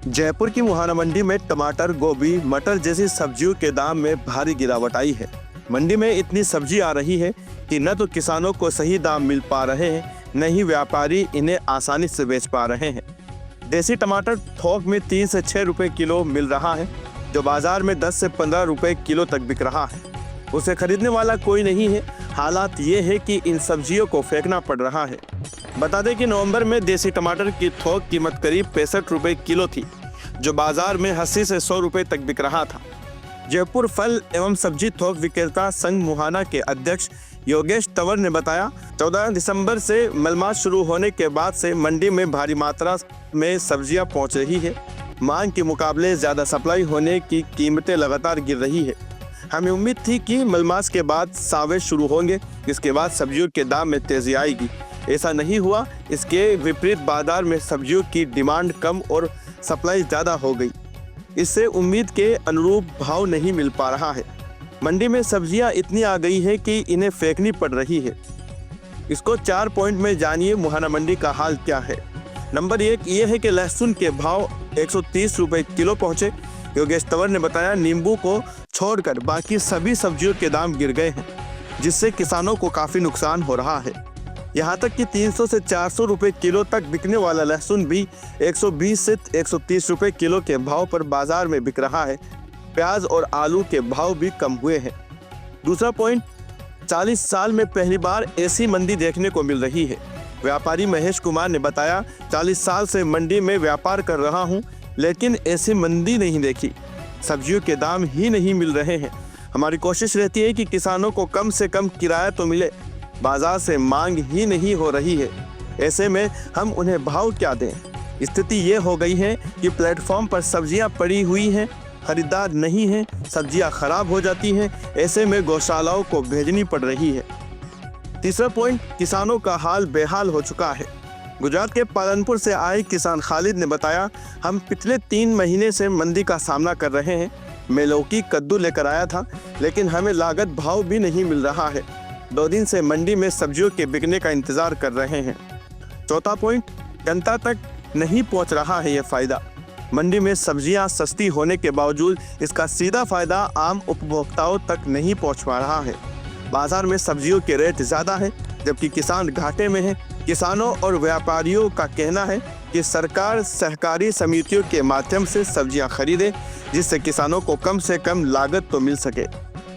जयपुर की मुहाना मंडी में टमाटर, गोभी, मटर जैसी सब्जियों के दाम में भारी गिरावट आई है। मंडी में इतनी सब्जी आ रही है कि न तो किसानों को सही दाम मिल पा रहे हैं, न ही व्यापारी इन्हें आसानी से बेच पा रहे हैं। देसी टमाटर थोक में 3 से 6 रुपए किलो मिल रहा है, जो बाजार में 10 से 15 रुपए किलो तक बिक रहा है। उसे खरीदने वाला कोई नहीं है। हालात ये है कि इन सब्जियों को फेंकना पड़ रहा है। बता दें कि नवंबर में देसी टमाटर की थोक कीमत करीब 65 रुपए किलो थी, जो बाजार में 80 से 100 रुपए तक बिक रहा था। जयपुर फल एवं सब्जी थोक विक्रेता संघ मुहाना के अध्यक्ष योगेश तंवर ने बताया, 14 दिसंबर से मलमास शुरू होने के बाद से मंडी में भारी मात्रा में सब्जियां पहुंच रही है। मांग के मुकाबले ज्यादा सप्लाई होने की कीमतें लगातार गिर रही है। हमें उम्मीद थी कि मलमास के बाद सावे शुरू होंगे, जिसके बाद सब्जियों के दाम में तेजी आएगी। ऐसा नहीं हुआ। इसके विपरीत बाजार में सब्जियों की डिमांड कम और सप्लाई ज़्यादा हो गई। इससे उम्मीद के अनुरूप भाव नहीं मिल पा रहा है। मंडी में सब्जियां इतनी आ गई है कि इन्हें फेंकनी पड़ रही है। इसको 4 पॉइंट में जानिए मुहाना मंडी का हाल क्या है। नंबर 1 ये है कि लहसुन के भाव 130 रुपए किलो पहुंचे। योगेश तंवर ने बताया, नींबू को छोड़कर बाकी सभी सब्जियों के दाम गिर गए हैं, जिससे किसानों को काफ़ी नुकसान हो रहा है। यहाँ तक कि 300 से 400 रुपए किलो तक बिकने वाला लहसुन भी 120 से 130 रुपए किलो के भाव पर बाजार में बिक रहा है। प्याज और आलू के भाव भी कम हुए हैं। दूसरा पॉइंट, 40 साल में पहली बार ऐसी मंदी देखने को मिल रही है। व्यापारी महेश कुमार ने बताया, 40 साल से मंडी में व्यापार कर रहा हूँ, लेकिन ऐसी मंदी नहीं देखी। सब्जियों के दाम ही नहीं मिल रहे हैं। हमारी कोशिश रहती है कि किसानों को कम से कम किराया तो मिले, बाजार से मांग ही नहीं हो रही है। ऐसे में हम उन्हें भाव क्या दें। स्थिति ये हो गई है कि प्लेटफॉर्म पर सब्जियां पड़ी हुई हैं, खरीदार नहीं हैं, सब्जियां खराब हो जाती हैं। ऐसे में गौशालाओं को भेजनी पड़ रही है। तीसरा पॉइंट, किसानों का हाल बेहाल हो चुका है। गुजरात के पालनपुर से आए किसान खालिद ने बताया, हम पिछले 3 महीने से मंदी का सामना कर रहे हैं। मैं लौकी, कद्दू लेकर आया था, लेकिन हमें लागत भाव भी नहीं मिल रहा है। 2 दिन से मंडी में सब्जियों के बिकने का इंतजार कर रहे हैं। चौथा पॉइंट, जनता तक नहीं पहुंच रहा है ये फायदा। मंडी में सब्जियां सस्ती होने के बावजूद इसका सीधा फायदा आम उपभोक्ताओं तक नहीं पहुंच पा रहा है। बाजार में सब्जियों के रेट ज़्यादा है, जबकि किसान घाटे में है। किसानों और व्यापारियों का कहना है कि सरकार सहकारी समितियों के माध्यम से सब्जियां खरीदे, जिससे किसानों को कम से कम लागत तो मिल सके।